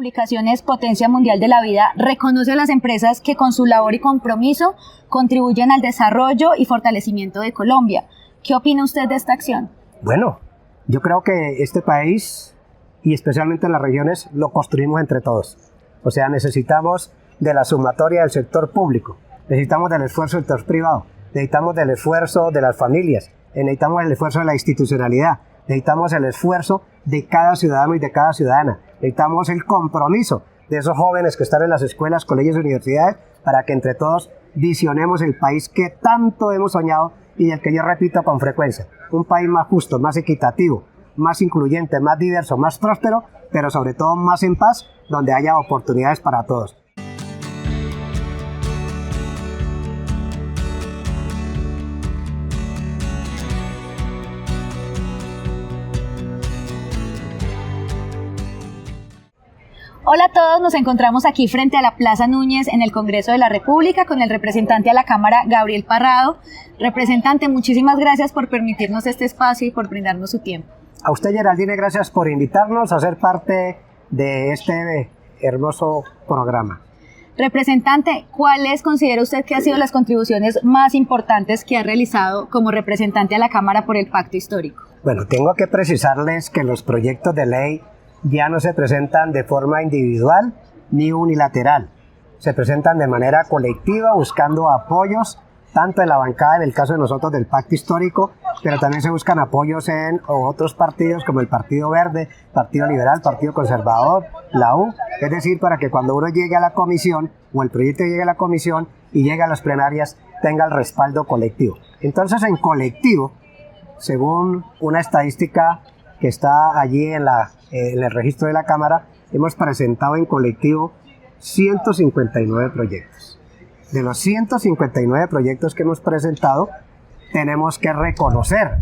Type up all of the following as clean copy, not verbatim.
Publicaciones Potencia Mundial de la Vida reconoce a las empresas que con su labor y compromiso contribuyen al desarrollo y fortalecimiento de Colombia. ¿Qué opina usted de esta acción? Bueno, yo creo que este país, y especialmente en las regiones, lo construimos entre todos. O sea, necesitamos de la sumatoria del sector público, necesitamos del esfuerzo del sector privado, necesitamos del esfuerzo de las familias, necesitamos el esfuerzo de la institucionalidad, necesitamos el esfuerzo de cada ciudadano y de cada ciudadana, necesitamos el compromiso de esos jóvenes que están en las escuelas, colegios y universidades para que entre todos visionemos el país que tanto hemos soñado y el que yo repito con frecuencia, un país más justo, más equitativo, más incluyente, más diverso, más próspero, pero sobre todo más en paz, donde haya oportunidades para todos. Hola a todos, nos encontramos aquí frente a la Plaza Núñez en el Congreso de la República con el representante a la Cámara, Gabriel Parrado. Representante, muchísimas gracias por permitirnos este espacio y por brindarnos su tiempo. A usted, Geraldine, gracias por invitarnos a ser parte de este hermoso programa. Representante, ¿cuáles considera usted que han sido las contribuciones más importantes que ha realizado como representante a la Cámara por el Pacto Histórico? Bueno, tengo que precisarles que los proyectos de ley ya no se presentan de forma individual ni unilateral. Se presentan de manera colectiva, buscando apoyos, tanto en la bancada, en el caso de nosotros, del Pacto Histórico, pero también se buscan apoyos en otros partidos como el Partido Verde, Partido Liberal, Partido Conservador, la U. Es decir, para que cuando uno llegue a la comisión, o el proyecto llegue a la comisión y llegue a las plenarias, tenga el respaldo colectivo. Entonces, en colectivo, según una estadística que está allí en el registro de la Cámara, hemos presentado en colectivo 159 proyectos. De los 159 proyectos que hemos presentado, tenemos que reconocer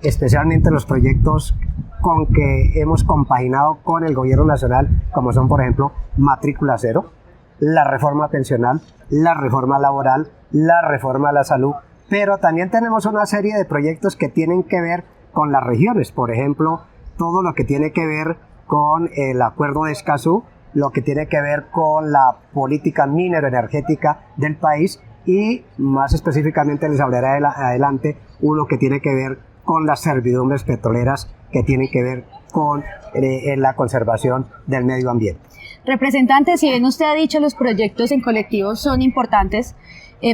especialmente los proyectos con que hemos compaginado con el gobierno nacional, como son, por ejemplo, matrícula cero, la reforma pensional, la reforma laboral, la reforma a la salud, pero también tenemos una serie de proyectos que tienen que ver con las regiones, por ejemplo, todo lo que tiene que ver con el acuerdo de Escazú, lo que tiene que ver con la política minero-energética del país y más específicamente les hablaré adelante uno que tiene que ver con las servidumbres petroleras que tienen que ver con la conservación del medio ambiente. Representante, si bien usted ha dicho los proyectos en colectivo son importantes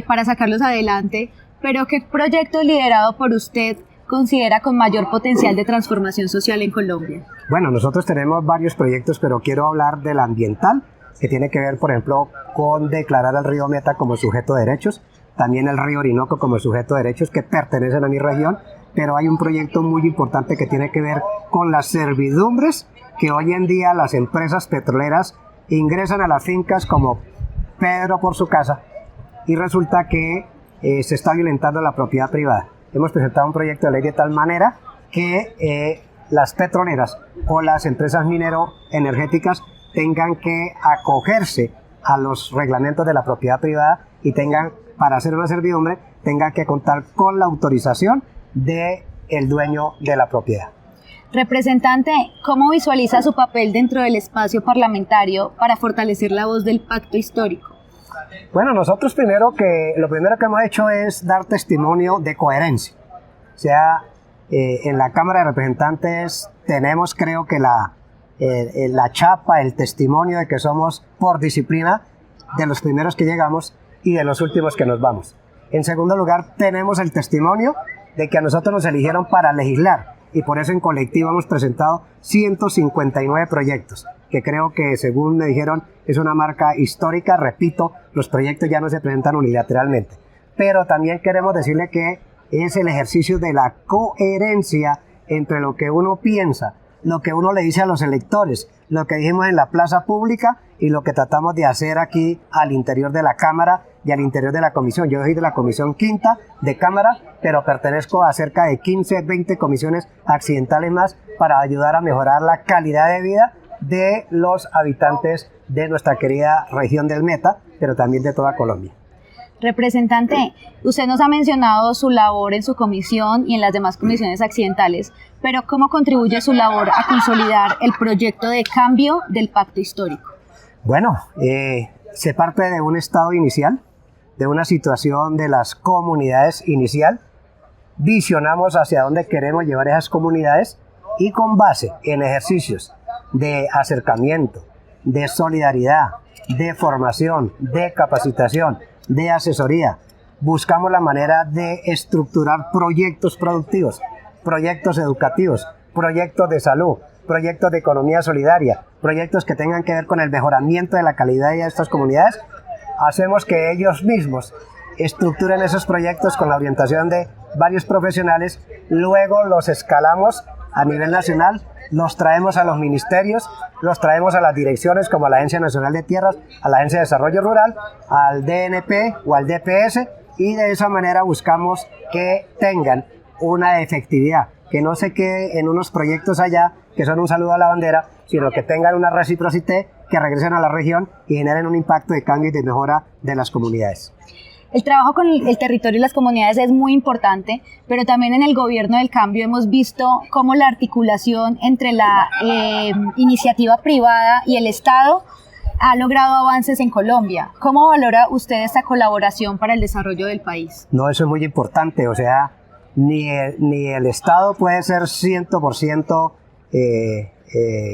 para sacarlos adelante, pero ¿qué proyecto liderado por usted considera con mayor potencial de transformación social en Colombia? Bueno, nosotros tenemos varios proyectos, pero quiero hablar del ambiental, que tiene que ver, por ejemplo, con declarar al río Meta como sujeto de derechos, también el río Orinoco como sujeto de derechos que pertenecen a mi región, pero hay un proyecto muy importante que tiene que ver con las servidumbres que hoy en día las empresas petroleras ingresan a las fincas como Pedro por su casa y resulta que se está violentando la propiedad privada. Hemos presentado un proyecto de ley de tal manera que las petroleras o las empresas minero-energéticas tengan que acogerse a los reglamentos de la propiedad privada y tengan, para hacer una servidumbre, tengan que contar con la autorización del dueño de la propiedad. Representante, ¿cómo visualiza su papel dentro del espacio parlamentario para fortalecer la voz del Pacto Histórico? Bueno, nosotros lo primero que hemos hecho es dar testimonio de coherencia. O sea, en la Cámara de Representantes tenemos, creo que la chapa, el testimonio de que somos por disciplina de los primeros que llegamos y de los últimos que nos vamos. En segundo lugar, tenemos el testimonio de que a nosotros nos eligieron para legislar y por eso en colectivo hemos presentado 159 proyectos, que creo que, según me dijeron, es una marca histórica. Repito, los proyectos ya no se presentan unilateralmente, pero también queremos decirle que es el ejercicio de la coherencia entre lo que uno piensa, lo que uno le dice a los electores, lo que dijimos en la plaza pública y lo que tratamos de hacer aquí al interior de la Cámara y al interior de la comisión. Yo soy de la Comisión Quinta de Cámara, pero pertenezco a cerca de 15, 20 comisiones accidentales más para ayudar a mejorar la calidad de vida de los habitantes de nuestra querida región del Meta, pero también de toda Colombia. Representante, usted nos ha mencionado su labor en su comisión y en las demás comisiones accidentales, pero ¿cómo contribuye su labor a consolidar el proyecto de cambio del pacto histórico? Bueno, se parte de un estado inicial, de una situación de las comunidades inicial, visionamos hacia dónde queremos llevar esas comunidades y con base en ejercicios de acercamiento, de solidaridad, de formación, de capacitación, de asesoría, buscamos la manera de estructurar proyectos productivos, proyectos educativos, proyectos de salud, proyectos de economía solidaria, proyectos que tengan que ver con el mejoramiento de la calidad de vida de estas comunidades. Hacemos que ellos mismos estructuren esos proyectos con la orientación de varios profesionales, luego los escalamos a nivel nacional, los traemos a los ministerios, los traemos a las direcciones como a la Agencia Nacional de Tierras, a la Agencia de Desarrollo Rural, al DNP o al DPS, y de esa manera buscamos que tengan una efectividad, que no se quede en unos proyectos allá que son un saludo a la bandera, sino que tengan una reciprocidad, que regresen a la región y generen un impacto de cambio y de mejora de las comunidades. El trabajo con el territorio y las comunidades es muy importante, pero también en el gobierno del cambio hemos visto cómo la articulación entre la iniciativa privada y el Estado ha logrado avances en Colombia. ¿Cómo valora usted esta colaboración para el desarrollo del país? No, eso es muy importante, o sea, ni el Estado puede ser 100%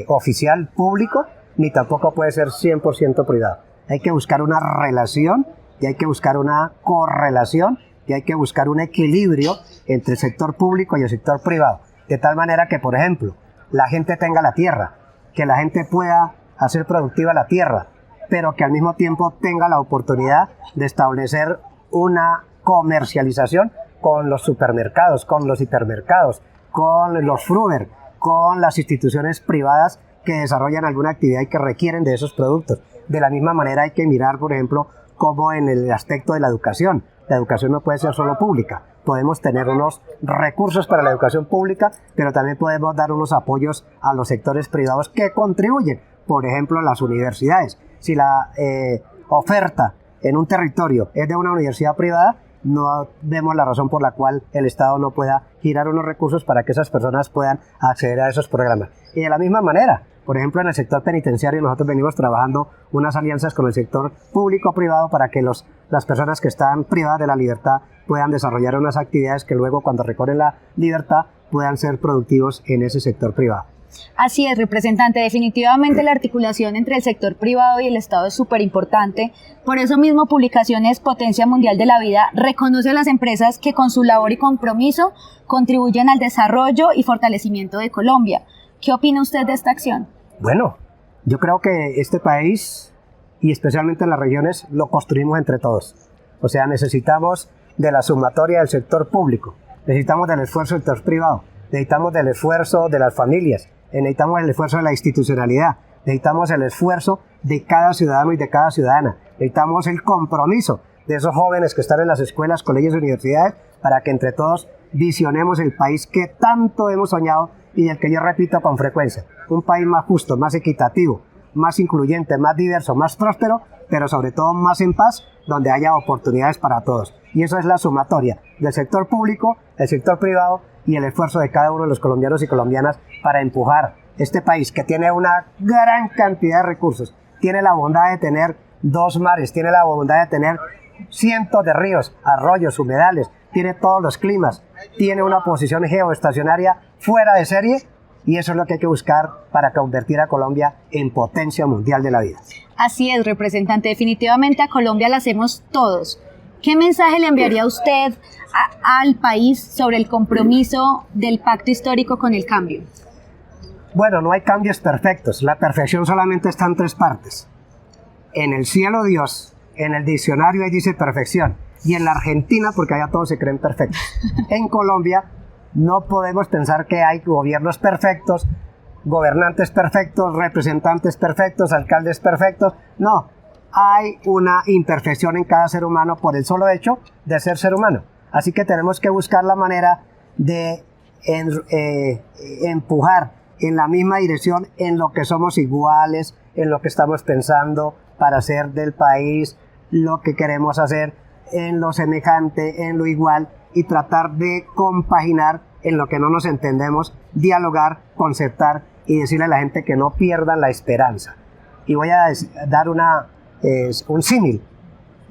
oficial público, ni tampoco puede ser 100% privado. Hay que buscar una relación y hay que buscar una correlación y hay que buscar un equilibrio entre el sector público y el sector privado, de tal manera que, por ejemplo, la gente tenga la tierra, que la gente pueda hacer productiva la tierra, pero que al mismo tiempo tenga la oportunidad de establecer una comercialización con los supermercados, con los hipermercados, con los fruver, con las instituciones privadas que desarrollan alguna actividad y que requieren de esos productos. De la misma manera hay que mirar, por ejemplo, como en el aspecto de la educación. La educación no puede ser solo pública. Podemos tener unos recursos para la educación pública, pero también podemos dar unos apoyos a los sectores privados que contribuyen. Por ejemplo, las universidades. Si la oferta en un territorio es de una universidad privada, no vemos la razón por la cual el Estado no pueda girar unos recursos para que esas personas puedan acceder a esos programas. Y de la misma manera, por ejemplo, en el sector penitenciario nosotros venimos trabajando unas alianzas con el sector público-privado para que las personas que están privadas de la libertad puedan desarrollar unas actividades que luego, cuando recobren la libertad, puedan ser productivos en ese sector privado. Así es, representante. Definitivamente la articulación entre el sector privado y el Estado es súper importante. Por eso mismo, Publicaciones Potencia Mundial de la Vida reconoce a las empresas que con su labor y compromiso contribuyen al desarrollo y fortalecimiento de Colombia. ¿Qué opina usted de esta acción? Bueno, yo creo que este país, y especialmente en las regiones, lo construimos entre todos. O sea, necesitamos de la sumatoria del sector público, necesitamos del esfuerzo del sector privado, necesitamos del esfuerzo de las familias, necesitamos el esfuerzo de la institucionalidad, necesitamos el esfuerzo de cada ciudadano y de cada ciudadana, necesitamos el compromiso de esos jóvenes que están en las escuelas, colegios y universidades, para que entre todos visionemos el país que tanto hemos soñado y del que yo repito con frecuencia: un país más justo, más equitativo, más incluyente, más diverso, más próspero, pero sobre todo más en paz, donde haya oportunidades para todos. Y eso es la sumatoria del sector público, el sector privado y el esfuerzo de cada uno de los colombianos y colombianas para empujar este país, que tiene una gran cantidad de recursos, tiene la bondad de tener 2 mares, tiene la bondad de tener cientos de ríos, arroyos, humedales, tiene todos los climas, tiene una posición geoestacionaria fuera de serie, y eso es lo que hay que buscar para convertir a Colombia en potencia mundial de la vida. Así es, representante. Definitivamente a Colombia la hacemos todos. ¿Qué mensaje le enviaría usted al país sobre el compromiso del pacto histórico con el cambio? Bueno, no hay cambios perfectos. La perfección solamente está en 3 partes. En el cielo Dios, en el diccionario ahí dice perfección, y en la Argentina, porque allá todos se creen perfectos. En Colombia no podemos pensar que hay gobiernos perfectos, gobernantes perfectos, representantes perfectos, alcaldes perfectos. No, hay una imperfección en cada ser humano por el solo hecho de ser ser humano. Así que tenemos que buscar la manera de empujar en la misma dirección en lo que somos iguales, en lo que estamos pensando para hacer del país lo que queremos hacer. en lo semejante, en lo igual, y tratar de compaginar en lo que no nos entendemos, dialogar, concertar y decirle a la gente que no pierdan la esperanza. Y voy a dar un símil.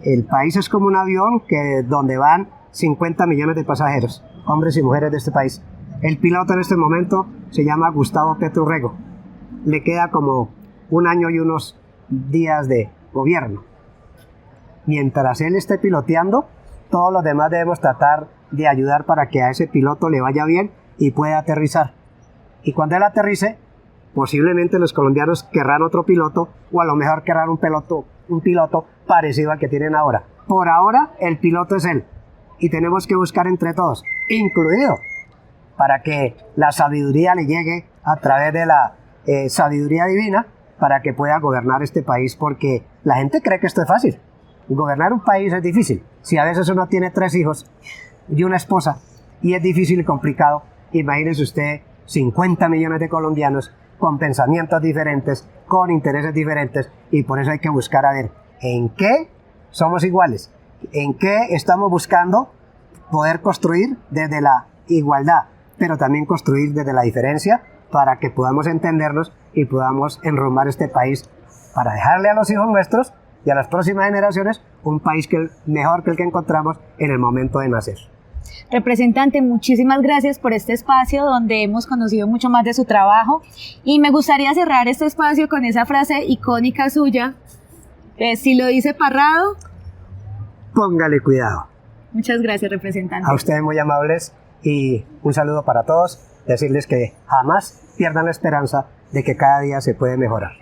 El país es como un avión donde van 50 millones de pasajeros, hombres y mujeres de este país. El piloto en este momento se llama Gustavo Petro Urrego. Le queda como 1 año y unos días de gobierno. Mientras él esté piloteando, todos los demás debemos tratar de ayudar para que a ese piloto le vaya bien y pueda aterrizar. Y cuando él aterrice, posiblemente los colombianos querrán otro piloto, o a lo mejor querrán un piloto parecido al que tienen ahora. Por ahora, el piloto es él. Y tenemos que buscar entre todos, incluido, para que la sabiduría le llegue a través de la sabiduría divina, para que pueda gobernar este país, porque la gente cree que esto es fácil. Gobernar un país es difícil. Si a veces uno tiene 3 hijos y una esposa, y es difícil y complicado, imagínese usted 50 millones de colombianos con pensamientos diferentes, con intereses diferentes, y por eso hay que buscar a ver en qué somos iguales, en qué estamos buscando poder construir desde la igualdad, pero también construir desde la diferencia, para que podamos entendernos y podamos enrumbar este país para dejarle a los hijos nuestros y a las próximas generaciones un país mejor que el que encontramos en el momento de nacer. Representante, muchísimas gracias por este espacio donde hemos conocido mucho más de su trabajo, y me gustaría cerrar este espacio con esa frase icónica suya, si lo dice Parrado, póngale cuidado. Muchas gracias, representante. A ustedes muy amables, y un saludo para todos, decirles que jamás pierdan la esperanza de que cada día se puede mejorar.